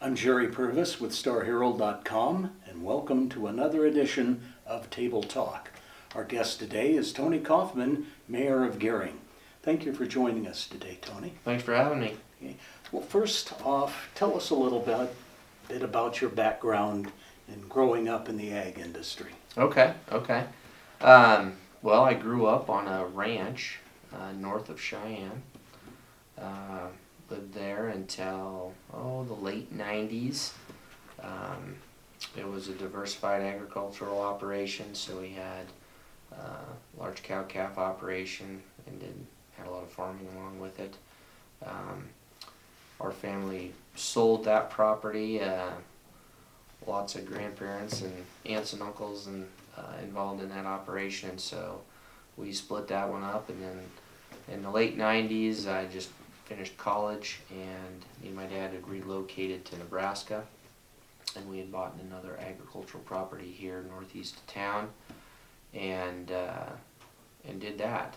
I'm Jerry Purvis with StarHerald.com, and welcome to another edition of Table Talk. Our guest today is Tony Kaufman, Mayor of Gering. Thank you for joining us today, Tony. Thanks for having me. Okay. Well, first off, tell us a little bit about your background in growing up in the ag industry. Okay. Well, I grew up on a ranch north of Cheyenne. Lived there until the late 90s. It was a diversified agricultural operation, so we had large cow-calf operation and had a lot of farming along with it. Our family sold that property. Lots of grandparents and aunts and uncles and involved in that operation, so we split that one up. And then in the late 90s, I just finished college, and me and my dad had relocated to Nebraska, and we had bought another agricultural property here northeast of town, and did that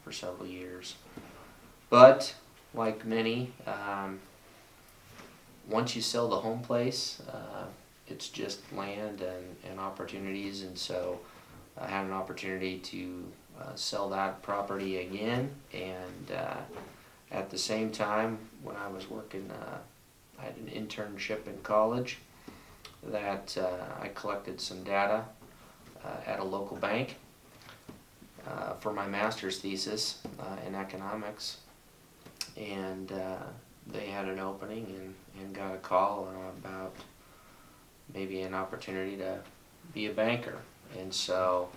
for several years. But like many, once you sell the home place, it's just land and opportunities, and so I had an opportunity to sell that property again, and at the same time, when I was working, I had an internship in college that I collected some data at a local bank for my master's thesis in economics, and they had an opening and got a call about maybe an opportunity to be a banker. And so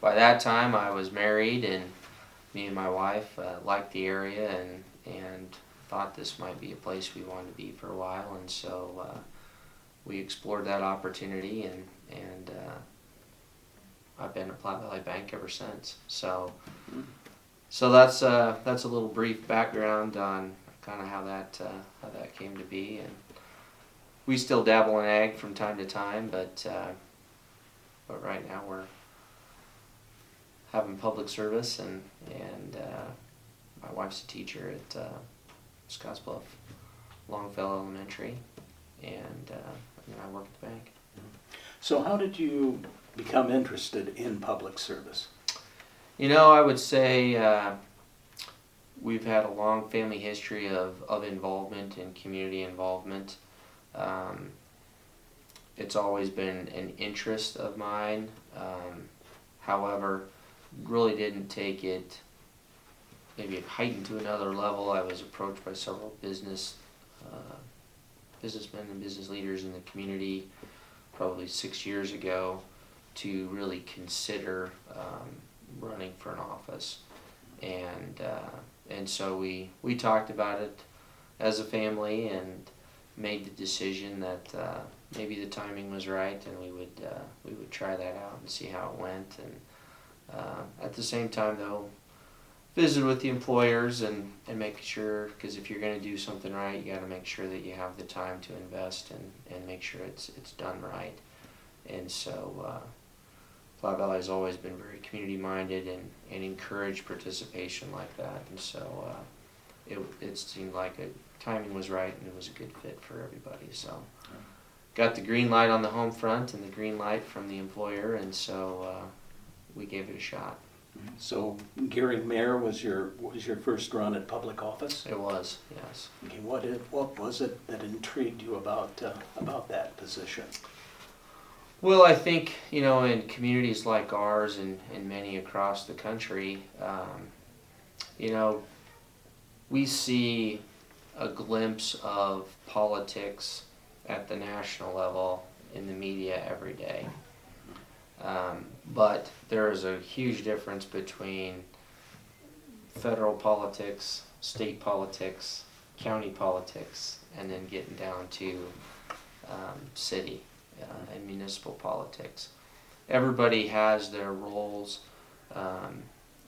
by that time I was married, and me and my wife liked the area and thought this might be a place we wanted to be for a while, and so we explored that opportunity, and I've been at Platte Valley Bank ever since. So that's a little brief background on kind of how that came to be. And we still dabble in ag from time to time, but right now we're having public service, and my wife's a teacher at Scottsbluff Longfellow Elementary, and I work at the bank. So how did you become interested in public service? I would say we've had a long family history of involvement and community involvement. It's always been an interest of mine. However, really didn't take it maybe heightened to another level. I was approached by several businessmen and business leaders in the community probably 6 years ago to really consider running for an office, and so we talked about it as a family and made the decision that maybe the timing was right, and we would try that out and see how it went. And at the same time, though, visit with the employers and make sure, because if you're going to do something right, you got to make sure that you have the time to invest and make sure it's done right. And so Platte Valley has always been very community minded and encouraged participation like that. And so it seemed like timing was right, and it was a good fit for everybody. So got the green light on the home front and the green light from the employer, and so we gave it a shot. So Gering Mayor was your first run at public office? It was, yes. Okay, what was it that intrigued you about that position? Well, I think, in communities like ours and many across the country, we see a glimpse of politics at the national level in the media every day. But there is a huge difference between federal politics, state politics, county politics, and then getting down to city and municipal politics. Everybody has their roles.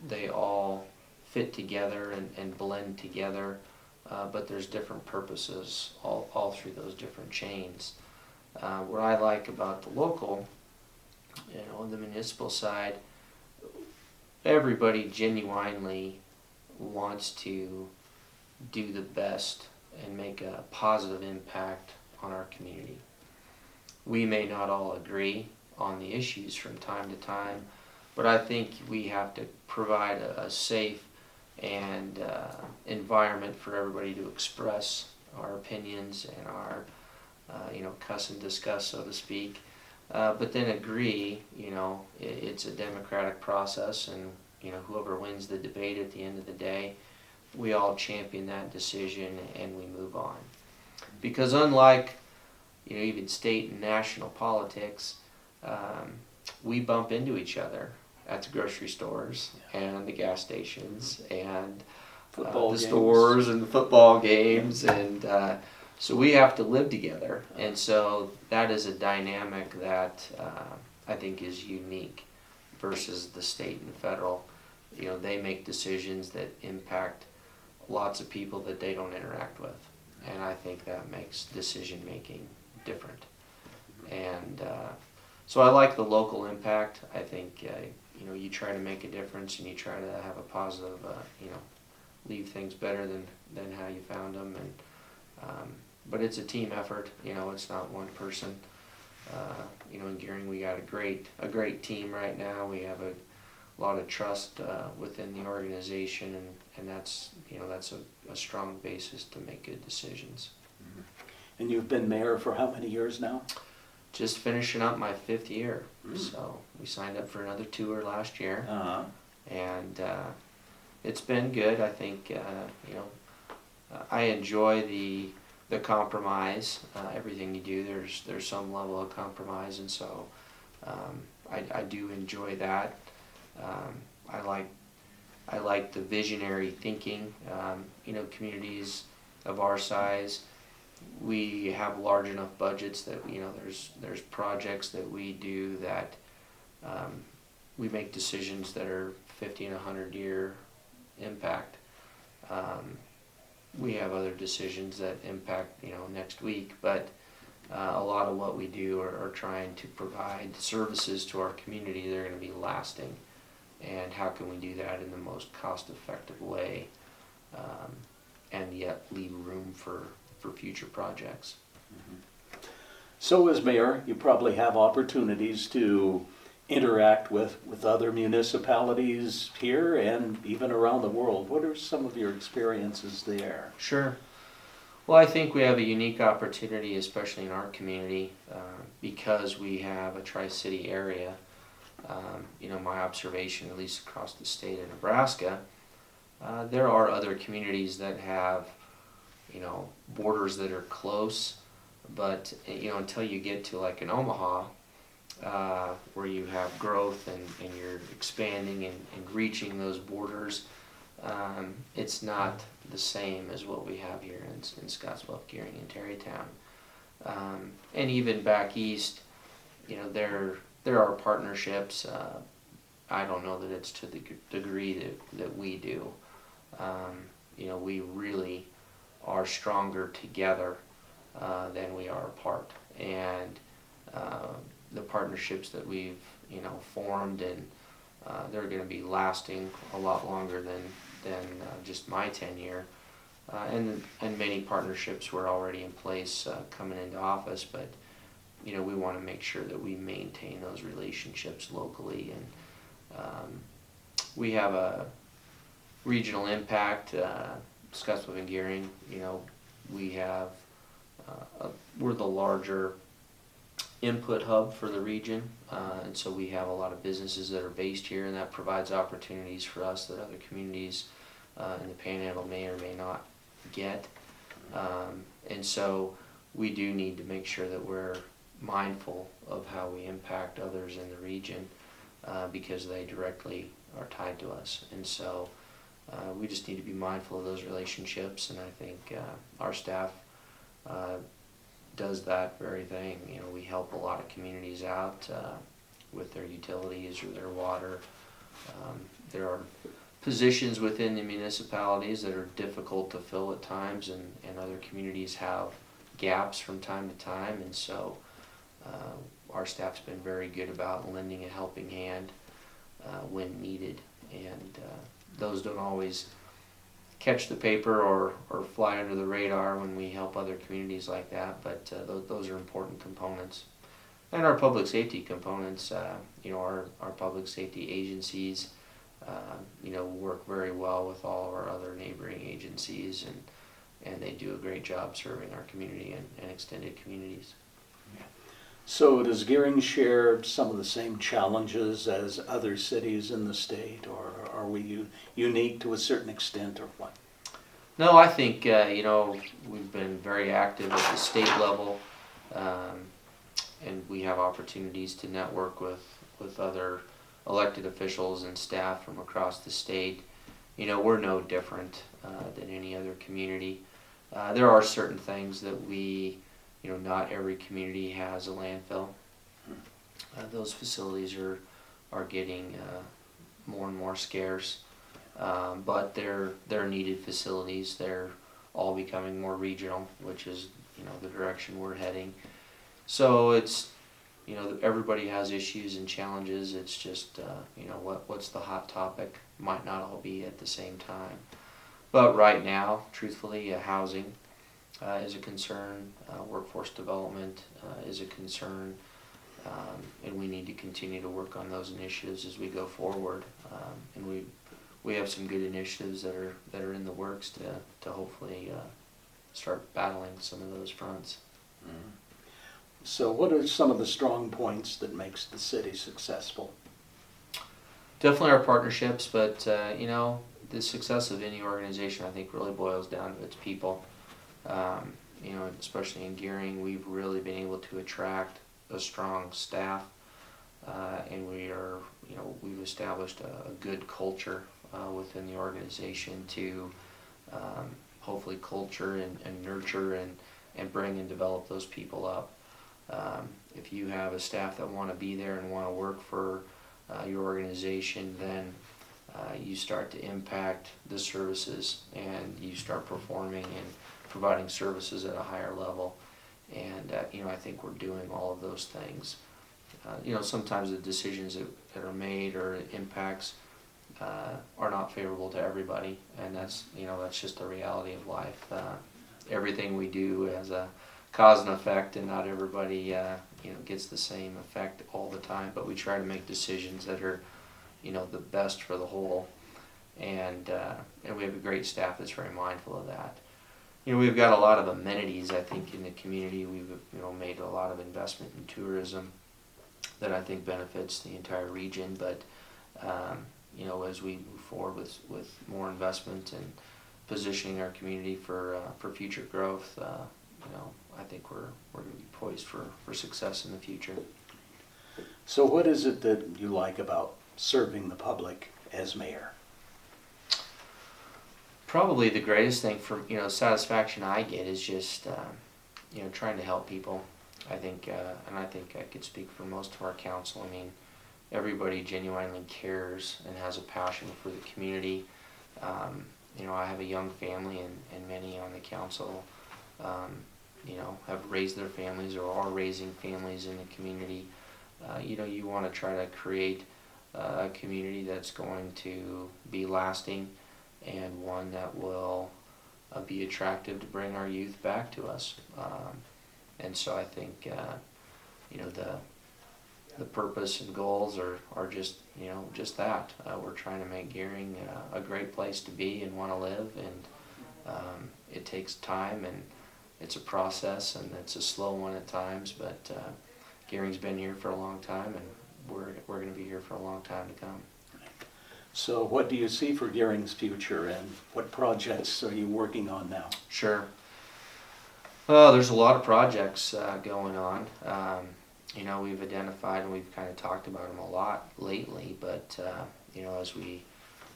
They all fit together and blend together, but there's different purposes all through those different chains. What I like about the local, on the municipal side, everybody genuinely wants to do the best and make a positive impact on our community. We may not all agree on the issues from time to time, but I think we have to provide a safe and environment for everybody to express our opinions and our, cuss and discuss, so to speak. But then agree, it's a democratic process, and, whoever wins the debate at the end of the day, we all champion that decision and we move on. Because unlike, even state and national politics, we bump into each other at the grocery stores and the gas stations and the stores and the football games, and so we have to live together. And so that is a dynamic that I think is unique versus the state and federal. They make decisions that impact lots of people that they don't interact with, and I think that makes decision making different. And so I like the local impact. I think you try to make a difference and you try to have a positive, leave things better than how you found them. And but it's a team effort. It's not one person. In Gering we got a great team right now. We have a lot of trust within the organization, and that's a strong basis to make good decisions. Mm-hmm. And you've been mayor for how many years now? Just finishing up my 5th year. So we signed up for another tour last year. And it's been good. I think I enjoy the compromise. Everything you do, there's some level of compromise, and so I do enjoy that. I like the visionary thinking. Communities of our size, we have large enough budgets that there's projects that we do that we make decisions that are 50 and 100 year impact. We have other decisions that impact next week, but a lot of what we do are trying to provide services to our community that are going to be lasting. And how can we do that in the most cost-effective way, and yet leave room for future projects? Mm-hmm. So as mayor, you probably have opportunities to interact with other municipalities here and even around the world. What are some of your experiences there? Sure. Well, I think we have a unique opportunity, especially in our community, because we have a Tri-City area. My observation, at least across the state of Nebraska, there are other communities that have, borders that are close, but, until you get to like an Omaha, where you have growth and you're expanding and reaching those borders, it's not the same as what we have here in Scottsbluff, Gering, and Terrytown. And even back east, there are partnerships. I don't know that it's to the degree that we do. We really are stronger together than we are apart. And the partnerships that we've formed, and they're going to be lasting a lot longer than just my tenure. And many partnerships were already in place coming into office, but we want to make sure that we maintain those relationships locally. And we have a regional impact. Scottsbluff and Gering, we have we're the larger input hub for the region, and so we have a lot of businesses that are based here, and that provides opportunities for us that other communities in the Panhandle may or may not get. And so we do need to make sure that we're mindful of how we impact others in the region, because they directly are tied to us. And so we just need to be mindful of those relationships, and I think our staff does that very thing. We help a lot of communities out with their utilities or their water. There are positions within the municipalities that are difficult to fill at times, and other communities have gaps from time to time, and so our staff's been very good about lending a helping hand when needed, and those don't always catch the paper or fly under the radar when we help other communities like that, but those are important components. And our public safety components, our public safety agencies, work very well with all of our other neighboring agencies, and they do a great job serving our community and extended communities. So does Gering share some of the same challenges as other cities in the state, or are we unique to a certain extent, or what? No, I think, we've been very active at the state level, and we have opportunities to network with other elected officials and staff from across the state. We're no different than any other community. There are certain things that not every community has a landfill. Those facilities are getting more and more scarce, but they're needed facilities. They're all becoming more regional, which is the direction we're heading. So it's everybody has issues and challenges. It's just what's the hot topic might not all be at the same time. But right now, truthfully, housing is a concern. Workforce development is a concern, and we need to continue to work on those initiatives as we go forward. And we have some good initiatives that are in the works to hopefully start battling some of those fronts. Mm-hmm. So what are some of the strong points that makes the city successful? Definitely our partnerships, but the success of any organization, I think, really boils down to its people. Especially in Gering, we've really been able to attract a strong staff, and we've established a good culture within the organization to hopefully culture and nurture and bring and develop those people up. If you have a staff that want to be there and want to work for your organization, then you start to impact the services, and you start performing and providing services at a higher level. And I think we're doing all of those things. Sometimes the decisions that are made or impacts are not favorable to everybody, and that's just the reality of life. Everything we do has a cause and effect, and not everybody gets the same effect all the time, but we try to make decisions that are the best for the whole, and we have a great staff that's very mindful of that. We've got a lot of amenities, I think, in the community. We've made a lot of investment in tourism that I think benefits the entire region, but as we move forward with more investment and positioning our community for future growth, I think we're going to be poised for success in the future. So what is it that you like about serving the public as mayor? Probably the greatest thing for satisfaction I get is just trying to help people. I think and I think I could speak for most of our council. I mean, everybody genuinely cares and has a passion for the community. I have a young family, and many on the council have raised their families or are raising families in the community. You want to try to create a community that's going to be lasting, and one that will be attractive to bring our youth back to us. And so I think the purpose and goals are just that. We're trying to make Gering a great place to be and want to live, and it takes time, and it's a process, and it's a slow one at times, but Gering's been here for a long time, and we're going to be here for a long time to come. So what do you see for Gering's future, and what projects are you working on now? Sure. There's a lot of projects going on. We've identified, and we've kind of talked about them a lot lately, but as we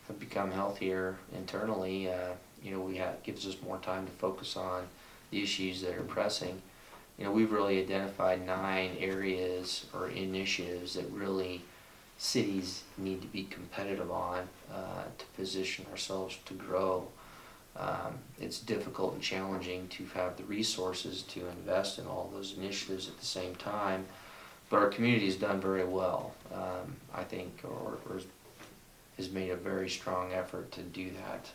have become healthier internally, gives us more time to focus on the issues that are pressing. We've really identified 9 areas or initiatives that really cities need to be competitive on to position ourselves to grow. It's difficult and challenging to have the resources to invest in all those initiatives at the same time, but our community has done very well, I think, or has made a very strong effort to do that.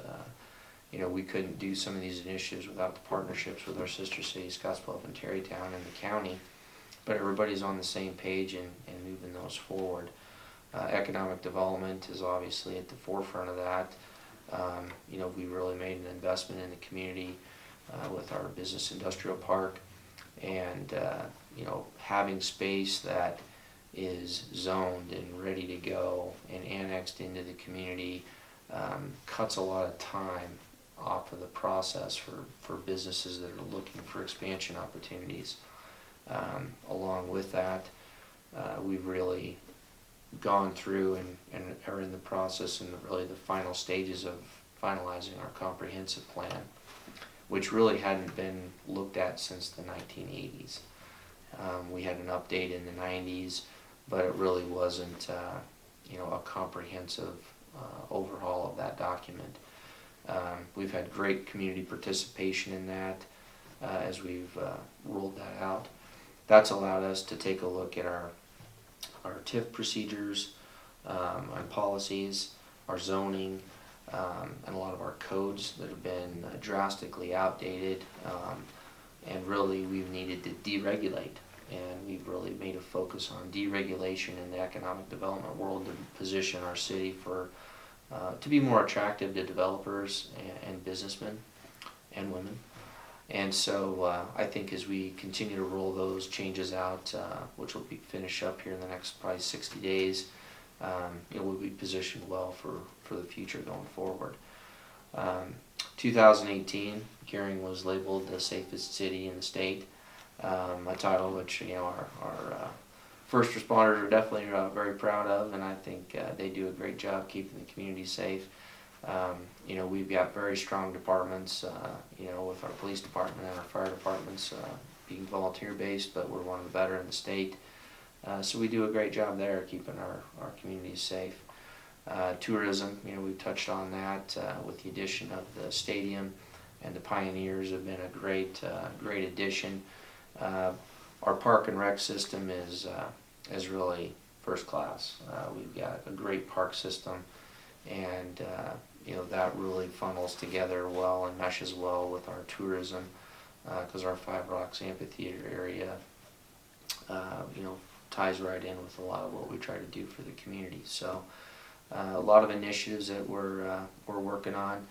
we couldn't do some of these initiatives without the partnerships with our sister cities, Scottsbluff and Terrytown, and the county. But everybody's on the same page and moving those forward. Economic development is obviously at the forefront of that. We really made an investment in the community with our business industrial park, and having space that is zoned and ready to go and annexed into the community cuts a lot of time off of the process for businesses that are looking for expansion opportunities. Along with that, we've really gone through and are in the process and really the final stages of finalizing our comprehensive plan, which really hadn't been looked at since the 1980s. We had an update in the 90s, but it really wasn't a comprehensive overhaul of that document. We've had great community participation in that as we've rolled that out. That's allowed us to take a look at our TIF procedures and policies, our zoning, and a lot of our codes that have been drastically outdated, and really we've needed to deregulate, and we've really made a focus on deregulation in the economic development world to position our city to be more attractive to developers and businessmen and women. And so I think as we continue to roll those changes out, which will be finished up here in the next probably 60 days, we'll be positioned well for the future going forward. 2018, Gering was labeled the safest city in the state, a title which our first responders are definitely very proud of, and I think they do a great job keeping the community safe. We've got very strong departments, with our police department and our fire departments being volunteer-based, but we're one of the better in the state. So we do a great job there keeping our communities safe. Tourism, we've touched on that with the addition of the stadium, and the Pioneers have been a great addition. Our park and rec system is really first class. We've got a great park system, and that really funnels together well and meshes well with our tourism, because our Five Rocks amphitheater area ties right in with a lot of what we try to do for the community. So a lot of initiatives that we're working on.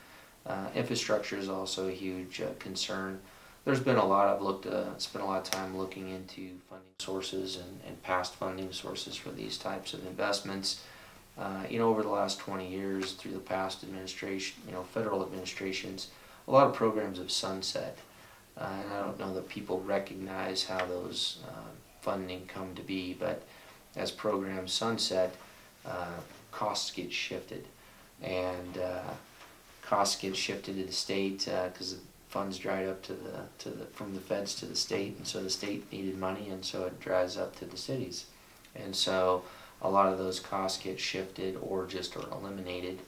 Infrastructure is also a huge concern. There's been spent a lot of time looking into funding sources and past funding sources for these types of investments. Over the last 20 years, through the past administration, federal administrations, a lot of programs have sunset. And I don't know that people recognize how those funding come to be, but as programs sunset, costs get shifted. And costs get shifted to the state because the funds dried up from the feds to the state, and so the state needed money, and so it dries up to the cities. And so a lot of those costs get shifted or just are eliminated.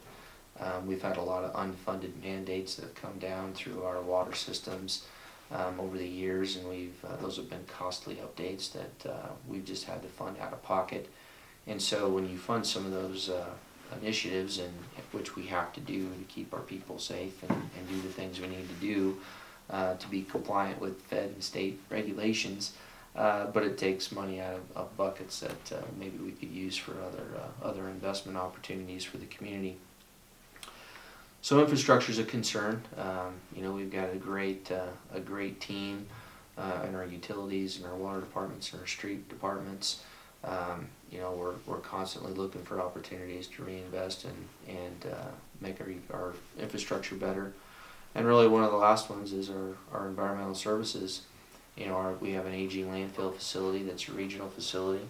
We've had a lot of unfunded mandates that have come down through our water systems over the years, and those have been costly updates that we've just had to fund out of pocket. And so when you fund some of those initiatives, and which we have to do to keep our people safe and do the things we need to do to be compliant with Fed and state regulations, but it takes money out of buckets that maybe we could use for other investment opportunities for the community. So infrastructure is a concern. We've got a great team in our utilities, in our water departments, in our street departments. We're constantly looking for opportunities to reinvest and make our infrastructure better. And really one of the last ones is our environmental services. We have an aging landfill facility that's a regional facility,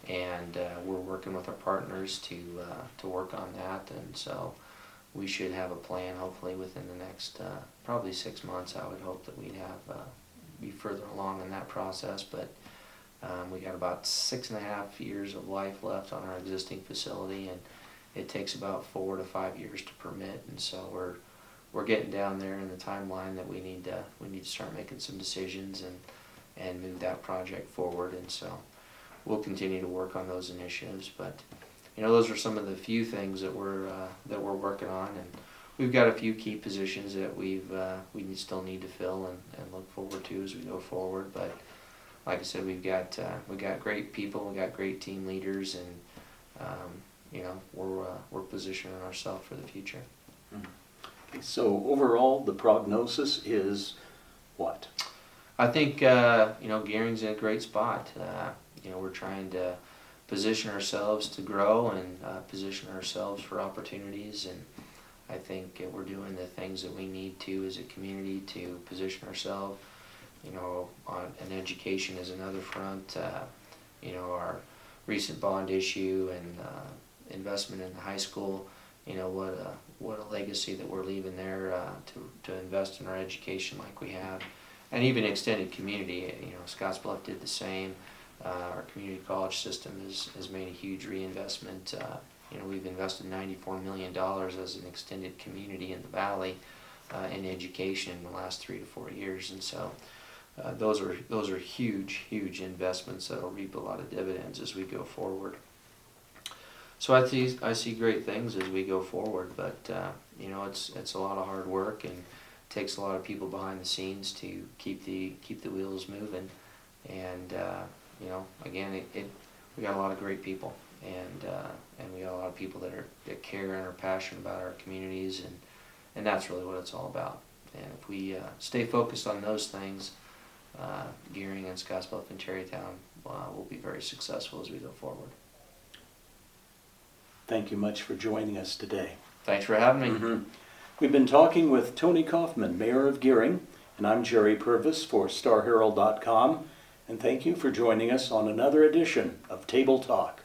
and we're working with our partners to work on that. And so we should have a plan hopefully within the next probably 6 months. I would hope that we'd be further along in that process, but we got about 6.5 years of life left on our existing facility, and it takes about 4 to 5 years to permit. And so we're getting down there in the timeline that we need to start making some decisions and move that project forward. And so we'll continue to work on those initiatives. But those are some of the few things that we're working on, and we've got a few key positions that we still need to fill and look forward to as we go forward. But like I said, we've got great people, we got great team leaders, and we're positioning ourselves for the future. Okay, so overall, the prognosis is what? I think Gering's in a great spot. We're trying to position ourselves to grow and position ourselves for opportunities, and I think we're doing the things that we need to as a community to position ourselves. On an education is another front. Our recent bond issue and investment in the high school. What a legacy that we're leaving there to invest in our education like we have, and even extended community. Scottsbluff did the same. Our community college system has made a huge reinvestment. We've invested $94 million as an extended community in the valley in education in the last 3 to 4 years, and so those are huge investments that'll reap a lot of dividends as we go forward. So I see great things as we go forward, but it's a lot of hard work and takes a lot of people behind the scenes to keep the wheels moving. And again, we got a lot of great people, and we got a lot of people that care and are passionate about our communities, and that's really what it's all about. And if we stay focused on those things, Gering and Scottsbluff and Terrytown will be very successful as we go forward. Thank you much for joining us today. Thanks for having me. Mm-hmm. We've been talking with Tony Kaufman, Mayor of Gering, and I'm Jerry Purvis for StarHerald.com, and thank you for joining us on another edition of Table Talk.